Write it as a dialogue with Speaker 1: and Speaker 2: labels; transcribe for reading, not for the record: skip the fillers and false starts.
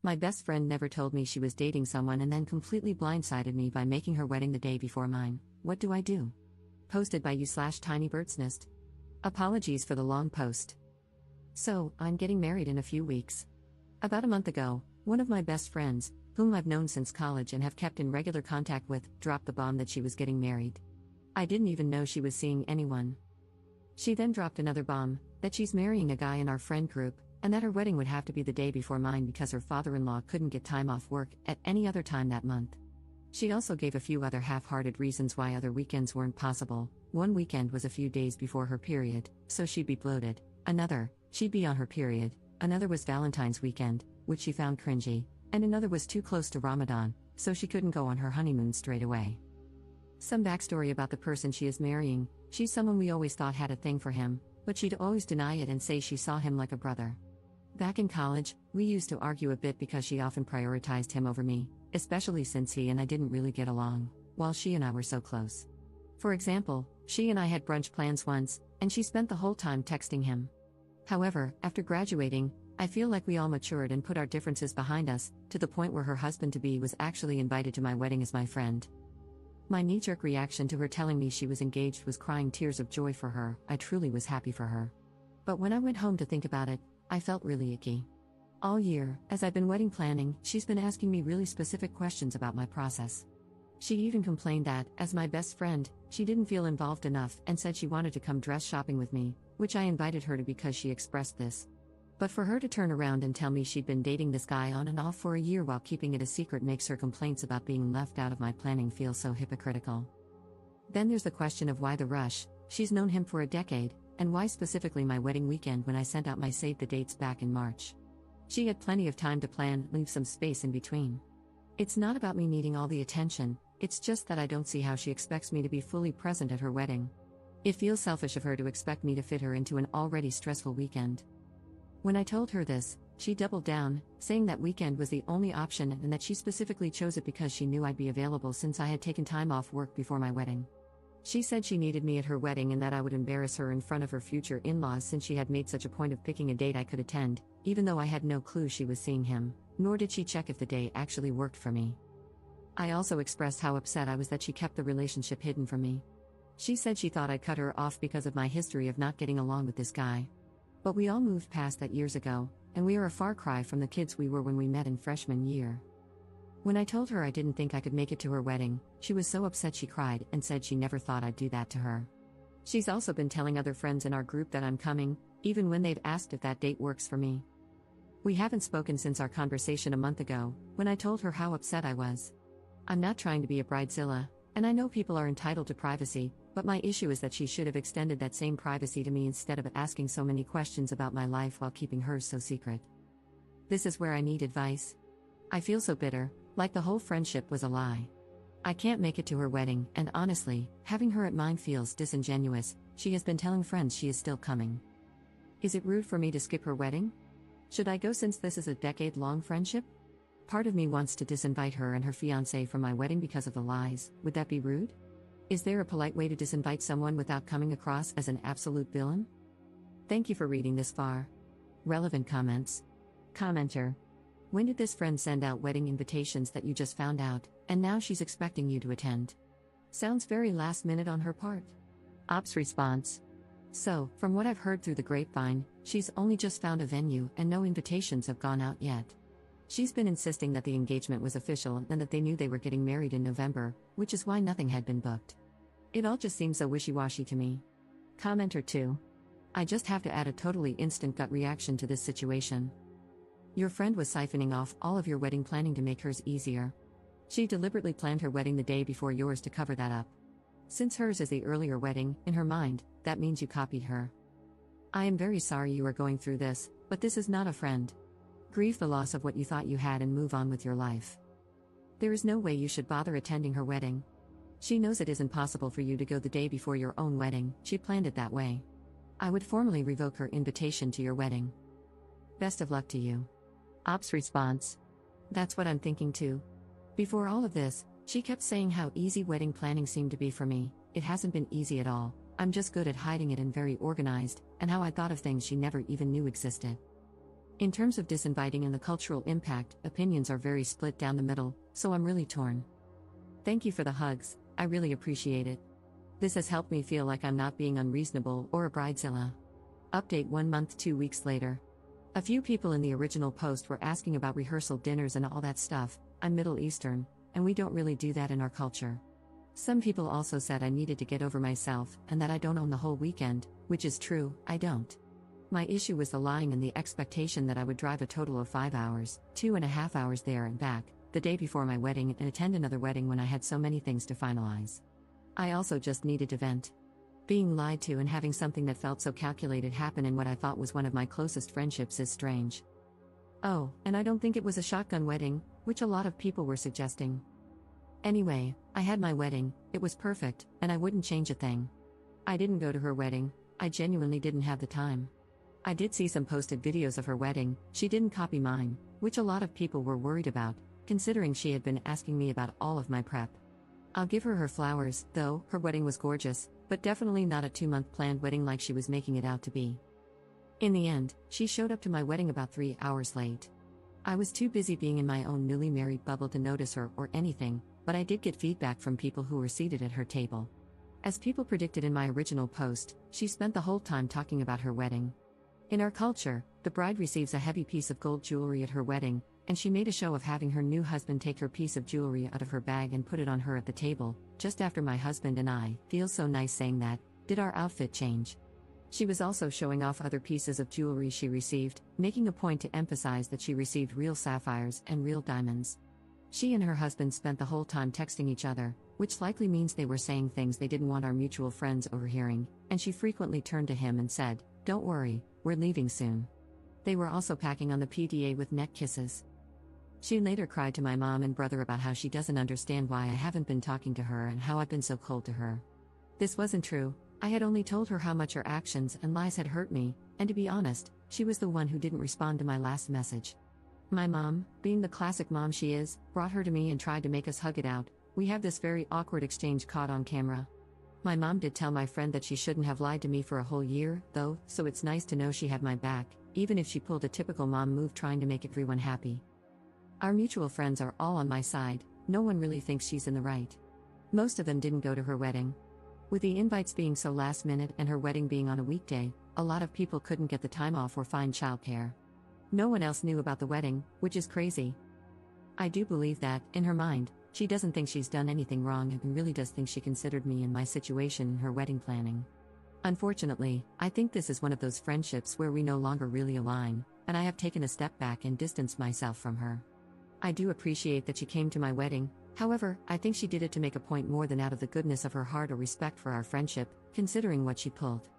Speaker 1: My best friend never told me she was dating someone and then completely blindsided me by making her wedding the day before mine. What do I do? Posted by you/tinybirdsnest. Apologies for the long post. So, I'm getting married in a few weeks. About a month ago, one of my best friends, whom I've known since college and have kept in regular contact with, dropped the bomb that she was getting married. I didn't even know she was seeing anyone. She then dropped another bomb, that she's marrying a guy in our friend group, and that her wedding would have to be the day before mine because her father-in-law couldn't get time off work at any other time that month. She also gave a few other half-hearted reasons why other weekends weren't possible. One weekend was a few days before her period, so she'd be bloated. Another, she'd be on her period. Another was Valentine's weekend, which she found cringy. And another was too close to Ramadan, so she couldn't go on her honeymoon straight away. Some backstory about the person she is marrying: she's someone we always thought had a thing for him, but she'd always deny it and say she saw him like a brother. Back in college, we used to argue a bit because she often prioritized him over me, especially since he and I didn't really get along, while she and I were so close. For example, she and I had brunch plans once, and she spent the whole time texting him. However, after graduating, I feel like we all matured and put our differences behind us, to the point where her husband-to-be was actually invited to my wedding as my friend. My knee-jerk reaction to her telling me she was engaged was crying tears of joy for her. I truly was happy for her. But when I went home to think about it, I felt really icky. All year, as I've been wedding planning, she's been asking me really specific questions about my process. She even complained that, as my best friend, she didn't feel involved enough and said she wanted to come dress shopping with me, which I invited her to because she expressed this. But for her to turn around and tell me she'd been dating this guy on and off for a year while keeping it a secret makes her complaints about being left out of my planning feel so hypocritical. Then there's the question of why the rush. She's known him for a decade, and why specifically my wedding weekend when I sent out my save the dates back in March? She had plenty of time to plan, leave some space in between. It's not about me needing all the attention, it's just that I don't see how she expects me to be fully present at her wedding. It feels selfish of her to expect me to fit her into an already stressful weekend. When I told her this, she doubled down, saying that weekend was the only option and that she specifically chose it because she knew I'd be available since I had taken time off work before my wedding. She said she needed me at her wedding and that I would embarrass her in front of her future in-laws since she had made such a point of picking a date I could attend, even though I had no clue she was seeing him, nor did she check if the day actually worked for me. I also expressed how upset I was that she kept the relationship hidden from me. She said she thought I'd cut her off because of my history of not getting along with this guy. But we all moved past that years ago, and we are a far cry from the kids we were when we met in freshman year. When I told her I didn't think I could make it to her wedding, she was so upset she cried and said she never thought I'd do that to her. She's also been telling other friends in our group that I'm coming, even when they've asked if that date works for me. We haven't spoken since our conversation a month ago, when I told her how upset I was. I'm not trying to be a bridezilla, and I know people are entitled to privacy, but my issue is that she should have extended that same privacy to me instead of asking so many questions about my life while keeping hers so secret. This is where I need advice. I feel so bitter, like the whole friendship was a lie. I can't make it to her wedding, and honestly, having her at mine feels disingenuous. She has been telling friends she is still coming. Is it rude for me to skip her wedding? Should I go since this is a decade-long friendship? Part of me wants to disinvite her and her fiancé from my wedding because of the lies. Would that be rude? Is there a polite way to disinvite someone without coming across as an absolute villain? Thank you for reading this far. Relevant comments. Commenter. When did this friend send out wedding invitations that you just found out, and now she's expecting you to attend? Sounds very last minute on her part. Ops response. So, from what I've heard through the grapevine, she's only just found a venue and no invitations have gone out yet. She's been insisting that the engagement was official and that they knew they were getting married in November, which is why nothing had been booked. It all just seems so wishy-washy to me. Commenter 2. I just have to add a totally instant gut reaction to this situation. Your friend was siphoning off all of your wedding planning to make hers easier. She deliberately planned her wedding the day before yours to cover that up. Since hers is the earlier wedding, in her mind, that means you copied her. I am very sorry you are going through this, but this is not a friend. Grieve the loss of what you thought you had and move on with your life. There is no way you should bother attending her wedding. She knows it isn't possible for you to go the day before your own wedding. She planned it that way. I would formally revoke her invitation to your wedding. Best of luck to you. Ops response. That's what I'm thinking too. Before all of this, she kept saying how easy wedding planning seemed to be for me. It hasn't been easy at all. I'm just good at hiding it and very organized, and how I thought of things she never even knew existed. In terms of disinviting and the cultural impact, opinions are very split down the middle, so I'm really torn. Thank you for the hugs, I really appreciate it. This has helped me feel like I'm not being unreasonable or a bridezilla. Update 1 month 2 weeks later. A few people in the original post were asking about rehearsal dinners and all that stuff. I'm Middle Eastern, and we don't really do that in our culture. Some people also said I needed to get over myself and that I don't own the whole weekend, which is true, I don't. My issue was the lying and the expectation that I would drive a total of 5 hours, 2.5 hours there and back, the day before my wedding and attend another wedding when I had so many things to finalize. I also just needed to vent. Being lied to and having something that felt so calculated happen in what I thought was one of my closest friendships is strange. Oh, and I don't think it was a shotgun wedding, which a lot of people were suggesting. Anyway, I had my wedding, it was perfect, and I wouldn't change a thing. I didn't go to her wedding, I genuinely didn't have the time. I did see some posted videos of her wedding, she didn't copy mine, which a lot of people were worried about, considering she had been asking me about all of my prep. I'll give her flowers, though, her wedding was gorgeous, but definitely not a 2-month planned wedding like she was making it out to be. In the end, she showed up to my wedding about 3 hours late. I was too busy being in my own newly married bubble to notice her or anything, but I did get feedback from people who were seated at her table. As people predicted in my original post, she spent the whole time talking about her wedding. In our culture, the bride receives a heavy piece of gold jewelry at her wedding, and she made a show of having her new husband take her piece of jewelry out of her bag and put it on her at the table, just after my husband and I, feels so nice saying that, did our outfit change. She was also showing off other pieces of jewelry she received, making a point to emphasize that she received real sapphires and real diamonds. She and her husband spent the whole time texting each other, which likely means they were saying things they didn't want our mutual friends overhearing, and she frequently turned to him and said, "Don't worry, we're leaving soon." They were also packing on the PDA with neck kisses. She later cried to my mom and brother about how she doesn't understand why I haven't been talking to her and how I've been so cold to her. This wasn't true, I had only told her how much her actions and lies had hurt me, and to be honest, she was the one who didn't respond to my last message. My mom, being the classic mom she is, brought her to me and tried to make us hug it out. We have this very awkward exchange caught on camera. My mom did tell my friend that she shouldn't have lied to me for a whole year, though, so it's nice to know she had my back, even if she pulled a typical mom move trying to make everyone happy. Our mutual friends are all on my side, no one really thinks she's in the right. Most of them didn't go to her wedding. With the invites being so last minute and her wedding being on a weekday, a lot of people couldn't get the time off or find childcare. No one else knew about the wedding, which is crazy. I do believe that, in her mind, she doesn't think she's done anything wrong and really does think she considered me and my situation in her wedding planning. Unfortunately, I think this is one of those friendships where we no longer really align, and I have taken a step back and distanced myself from her. I do appreciate that she came to my wedding, however, I think she did it to make a point more than out of the goodness of her heart or respect for our friendship, considering what she pulled.